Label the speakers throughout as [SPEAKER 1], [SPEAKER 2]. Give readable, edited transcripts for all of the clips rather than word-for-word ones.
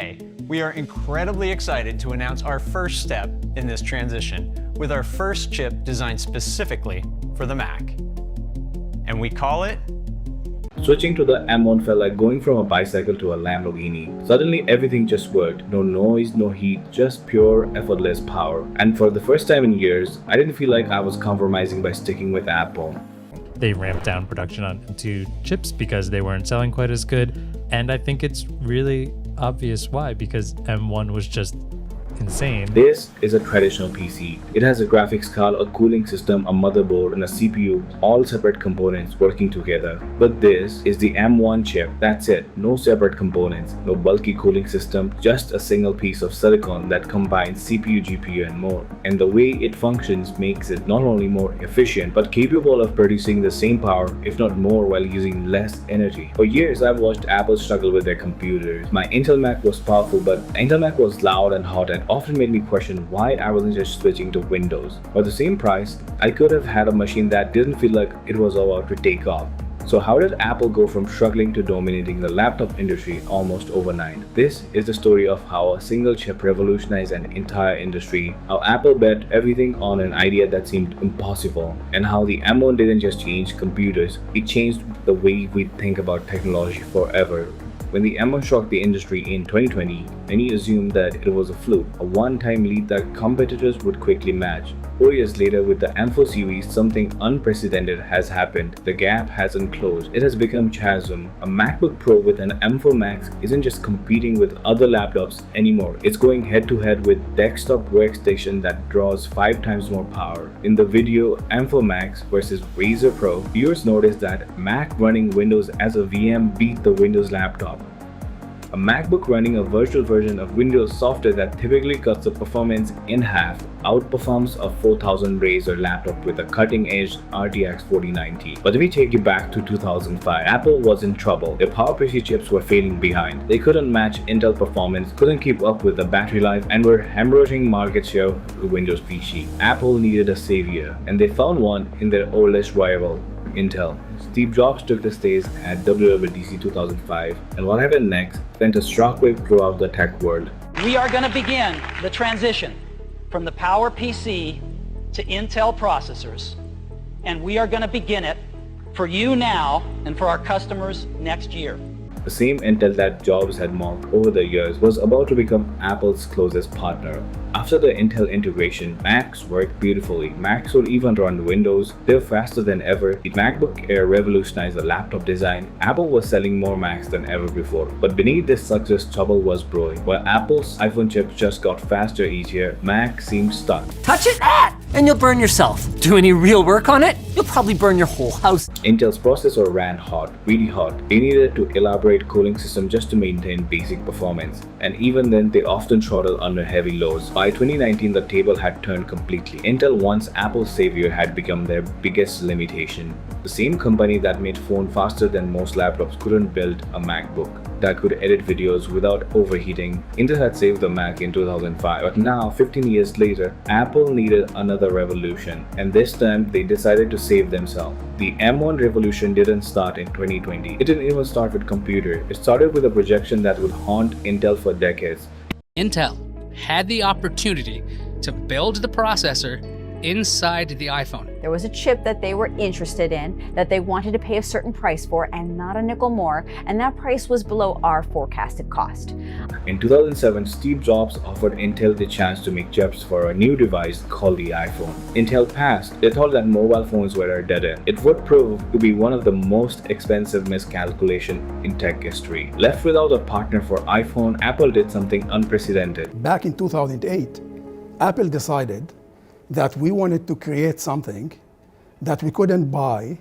[SPEAKER 1] Today, we are incredibly excited to announce our first step in this transition with our first chip designed specifically for the Mac. And we call it...
[SPEAKER 2] Switching to the M1 felt like going from a bicycle to a Lamborghini. Suddenly everything just worked. No noise, no heat, just pure, effortless power. And for the first time in years, I didn't feel like I was compromising by sticking with Apple.
[SPEAKER 3] They ramped down production on two chips because they weren't selling quite as good. And I think it's really obvious why, because M1 was just insane.
[SPEAKER 2] This is a traditional PC. It has a graphics card, a cooling system, a motherboard, and a CPU, all separate components working together. But this is the M1 chip. That's it. No separate components, no bulky cooling system, just a single piece of silicon that combines CPU, GPU, and more. And the way it functions makes it not only more efficient, but capable of producing the same power, if not more, while using less energy. For years, I've watched Apple struggle with their computers. My Intel Mac was powerful, but Intel Mac was loud and hot and often made me question why I wasn't just switching to Windows. For the same price, I could have had a machine that didn't feel like it was about to take off. So how did Apple go from struggling to dominating the laptop industry almost overnight? This is the story of how a single chip revolutionized an entire industry, how Apple bet everything on an idea that seemed impossible, and how the M1 didn't just change computers, it changed the way we think about technology forever. When the M1 shocked the industry in 2020, many assumed that it was a fluke, a one-time lead that competitors would quickly match. 4 years later, with the M4 series, something unprecedented has happened. The gap hasn't closed, it has become chasm. A MacBook Pro with an M4 Max isn't just competing with other laptops anymore. It's going head-to-head with desktop workstation that draws 5 times more power. In the video M4 Max versus Razer Pro, viewers noticed that Mac running Windows as a VM beat the Windows laptop. A MacBook running a virtual version of Windows software that typically cuts the performance in half outperforms a 4000 Razer laptop with a cutting-edge RTX 4090. But if we take you back to 2005, Apple was in trouble. Their PowerPC chips were failing behind. They couldn't match Intel performance, couldn't keep up with the battery life, and were hemorrhaging market share with Windows PC. Apple needed a savior, and they found one in their oldest rival, Intel. Steve Jobs took the stage at WWDC 2005, and what happened next sent a shockwave throughout the tech world.
[SPEAKER 4] We are going to begin the transition from the PowerPC to Intel processors, and we are going to begin it for you now and for our customers next year.
[SPEAKER 2] The same Intel that Jobs had mocked over the years was about to become Apple's closest partner. After the Intel integration, Macs worked beautifully. Macs would even run Windows. They're faster than ever. The MacBook Air revolutionized the laptop design. Apple was selling more Macs than ever before. But beneath this success, trouble was brewing. While Apple's iPhone chips just got faster each year, Mac seemed stuck.
[SPEAKER 5] Touch it, and you'll burn yourself. Do any real work on it, you'll probably burn your whole house.
[SPEAKER 2] Intel's processor ran hot, really hot. They needed to elaborate cooling system just to maintain basic performance. And even then, they often throttled under heavy loads. By 2019, the table had turned completely. Intel, once Apple's savior, had become their biggest limitation. The same company that made phone faster than most laptops couldn't build a MacBook that could edit videos without overheating. Intel had saved the Mac in 2005, but now, 15 years later, Apple needed another revolution, and this time they decided to save themselves. The M1 revolution didn't start in 2020. It didn't even start with computers. It started with a projection that would haunt Intel for decades.
[SPEAKER 6] Intel had the opportunity to build the processor inside the iPhone.
[SPEAKER 7] There was a chip that they were interested in, that they wanted to pay a certain price for, and not a nickel more, and that price was below our forecasted cost.
[SPEAKER 2] In 2007, Steve Jobs offered Intel the chance to make chips for a new device called the iPhone. Intel passed. They thought that mobile phones were a dead end. It would prove to be one of the most expensive miscalculations in tech history. Left without a partner for iPhone, Apple did something unprecedented.
[SPEAKER 8] Back in 2008, Apple decided that we wanted to create something that we couldn't buy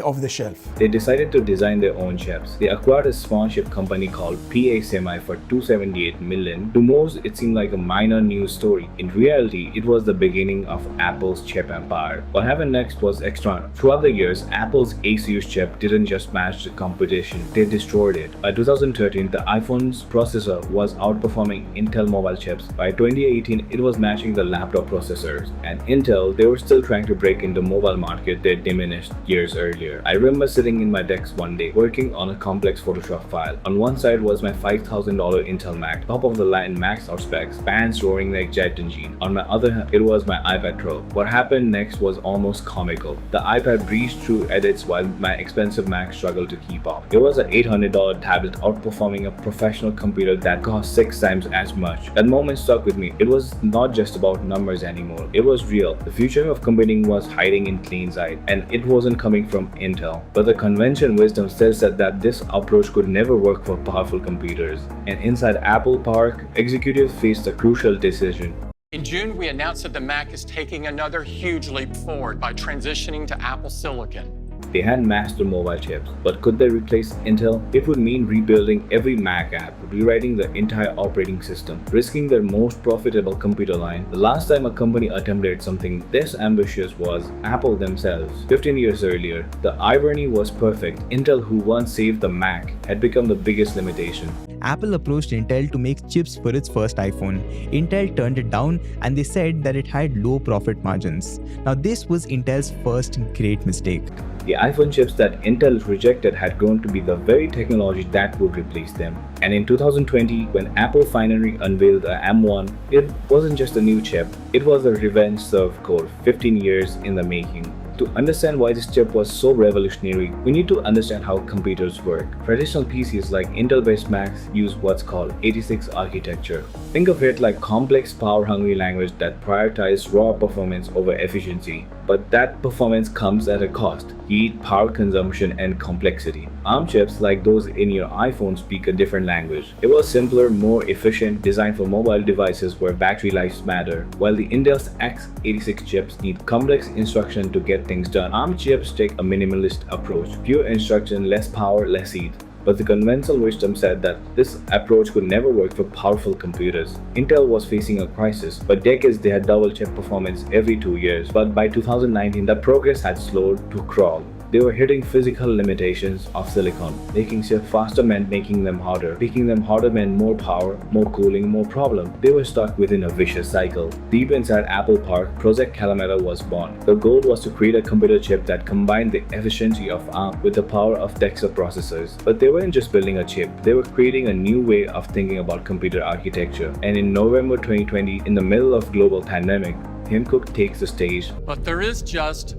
[SPEAKER 8] off the shelf.
[SPEAKER 2] They decided to design their own chips. They acquired a sponsorship company called PA Semi for $278 million. To most, it seemed like a minor news story. In reality, it was the beginning of Apple's chip empire. What happened next was extraordinary. Throughout the years, Apple's A series chip didn't just match the competition, they destroyed it. By 2013, the iPhone's processor was outperforming Intel mobile chips. By 2018, it was matching the laptop processors. And Intel, they were still trying to break into the mobile market they diminished years earlier. earlier. I remember sitting in my desk one day, working on a complex Photoshop file. On one side was my $5,000 Intel Mac, top of the line maxed out specs, fans roaring like jet engine. On my other hand, it was my iPad Pro. What happened next was almost comical. The iPad breezed through edits while my expensive Mac struggled to keep up. It was an $800 tablet outperforming a professional computer that cost 6 times as much. That moment stuck with me. It was not just about numbers anymore. It was real. The future of computing was hiding in plain sight, and it wasn't coming from Intel. But the convention wisdom still said that this approach could never work for powerful computers. And inside Apple Park, executives faced a crucial decision.
[SPEAKER 9] In June, we announced that the Mac is taking another huge leap forward by transitioning to Apple Silicon.
[SPEAKER 2] They had master mobile chips, but could they replace Intel? It would mean rebuilding every Mac app, rewriting the entire operating system, risking their most profitable computer line. The last time a company attempted something this ambitious was Apple themselves. 15 years earlier, the irony was perfect. Intel, who once saved the Mac, had become the biggest limitation.
[SPEAKER 10] Apple approached Intel to make chips for its first iPhone. Intel turned it down and they said that it had low profit margins. Now this was Intel's first great mistake.
[SPEAKER 2] The iPhone chips that Intel rejected had grown to be the very technology that would replace them. And in 2020, when Apple finally unveiled the M1, it wasn't just a new chip, it was a revenge served cold 15 years in the making. To understand why this chip was so revolutionary, we need to understand how computers work. Traditional PCs like Intel-based Macs use what's called 86 architecture. Think of it like complex, power-hungry language that prioritizes raw performance over efficiency. But that performance comes at a cost: heat, power consumption, and complexity. ARM chips like those in your iPhone speak a different language. It was simpler, more efficient, designed for mobile devices where battery lives matter. While the Intel's x86 chips need complex instruction to get things done, ARM chips take a minimalist approach. Fewer instruction, less power, less heat. But the conventional wisdom said that this approach could never work for powerful computers. Intel was facing a crisis. For decades they had double chip performance every 2 years, but by 2019 the progress had slowed to crawl. They were hitting physical limitations of silicon. Making chips faster meant making them harder. Making them harder meant more power, more cooling, more problem. They were stuck within a vicious cycle. Deep inside Apple Park, Project Calamera was born. The goal was to create a computer chip that combined the efficiency of ARM with the power of Texas processors. But they weren't just building a chip, they were creating a new way of thinking about computer architecture. And in November 2020, in the middle of global pandemic, Tim Cook takes the stage.
[SPEAKER 9] But there is just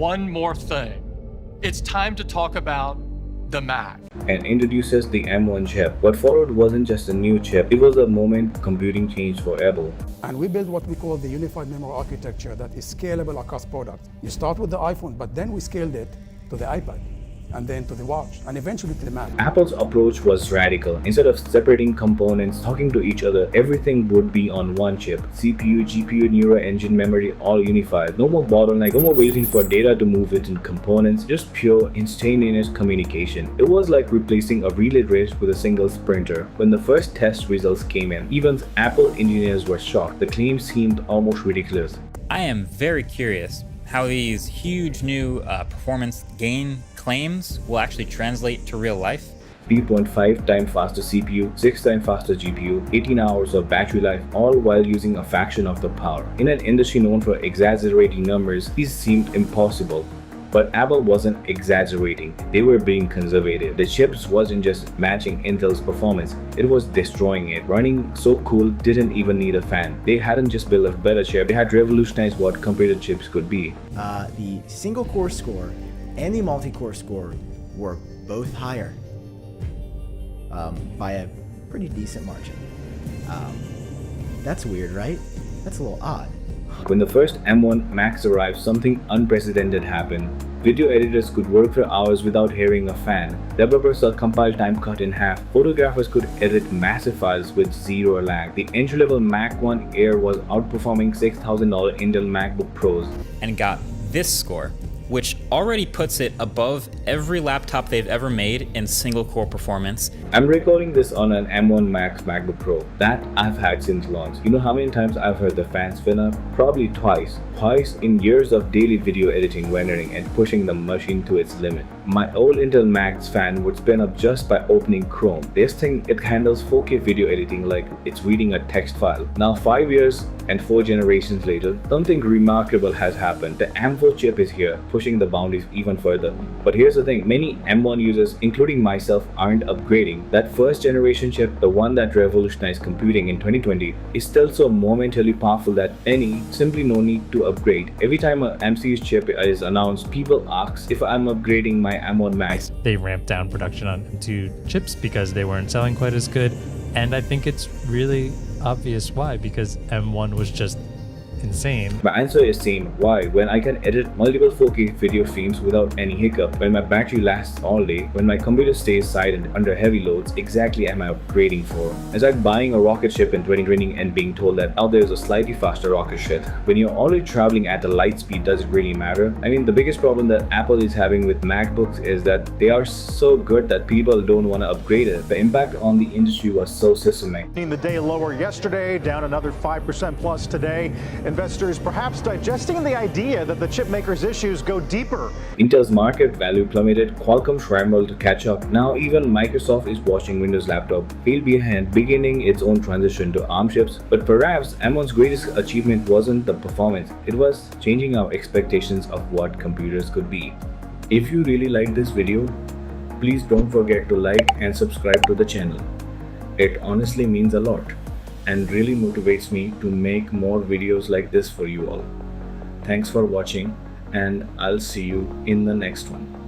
[SPEAKER 9] one more thing. It's time to talk about the Mac.
[SPEAKER 2] And introduces the M1 chip. What followed wasn't just a new chip, it was a moment computing changed forever.
[SPEAKER 8] And we built what we call the unified memory architecture that is scalable across products. You start with the iPhone, but then we scaled it to the iPad, and then to the watch, and eventually to the Mac.
[SPEAKER 2] Apple's approach was radical. Instead of separating components, talking to each other, everything would be on one chip. CPU, GPU, neural engine, memory, all unified. No more bottleneck, no more waiting for data to move within components, just pure instantaneous communication. It was like replacing a relay race with a single sprinter. When the first test results came in, even Apple engineers were shocked. The claims seemed almost ridiculous.
[SPEAKER 11] I am very curious how these huge new performance gain claims will actually translate to real life.
[SPEAKER 2] 3.5 times faster CPU, 6 times faster GPU, 18 hours of battery life, all while using a fraction of the power. In an industry known for exaggerating numbers, these seemed impossible. But Apple wasn't exaggerating, they were being conservative. The chips wasn't just matching Intel's performance, it was destroying it. Running so cool didn't even need a fan. They hadn't just built a better chip, they had revolutionized what computer chips could be.
[SPEAKER 12] The single core score and the multi-core score were both higher by a pretty decent margin. That's weird, right? That's a little odd.
[SPEAKER 2] When the first M1 Macs arrived, something unprecedented happened. Video editors could work for hours without hearing a fan. Developers saw compile time cut in half. Photographers could edit massive files with zero lag. The entry-level Mac 1 Air was outperforming $6,000 Intel MacBook Pros.
[SPEAKER 11] And got this score, which already puts it above every laptop they've ever made in single core performance.
[SPEAKER 2] I'm recording this on an M1 Max MacBook Pro that I've had since launch. You know how many times I've heard the fan spin up? Probably twice. Twice in years of daily video editing, rendering, and pushing the machine to its limit. My old Intel Max fan would spin up just by opening Chrome. This thing, it handles 4K video editing like it's reading a text file. Now 5 years and 4 generations later, something remarkable has happened. The M4 chip is here, pushing the boundaries even further. But here's the thing, many M1 users, including myself, aren't upgrading. That first generation chip, the one that revolutionized computing in 2020, is still so momentarily powerful that simply no need to upgrade. Every time a M-series chip is announced, people ask if I'm upgrading my M1 Max.
[SPEAKER 3] They ramped down production on M2 chips because they weren't selling quite as good. And I think it's really obvious why, because M1 was just insane.
[SPEAKER 2] My answer is same. Why? When I can edit multiple 4K video streams without any hiccup, when my battery lasts all day, when my computer stays silent under heavy loads, exactly am I upgrading for? It's like buying a rocket ship in 2020 and being told that out there is a slightly faster rocket ship. When you're already traveling at the light speed, does it really matter? I mean, the biggest problem that Apple is having with MacBooks is that they are so good that people don't want to upgrade it. The impact on the industry was so systematic.
[SPEAKER 13] The day lower yesterday, down another 5% plus today. Investors perhaps digesting the idea that the chip maker's issues go deeper.
[SPEAKER 2] Intel's market value plummeted, Qualcomm scrambled to catch up. Now even Microsoft is watching Windows laptop fail behind, beginning its own transition to ARM chips. But perhaps M1's greatest achievement wasn't the performance, it was changing our expectations of what computers could be. If you really like this video, please don't forget to like and subscribe to the channel. It honestly means a lot and really motivates me to make more videos like this for you all. Thanks for watching, and I'll see you in the next one.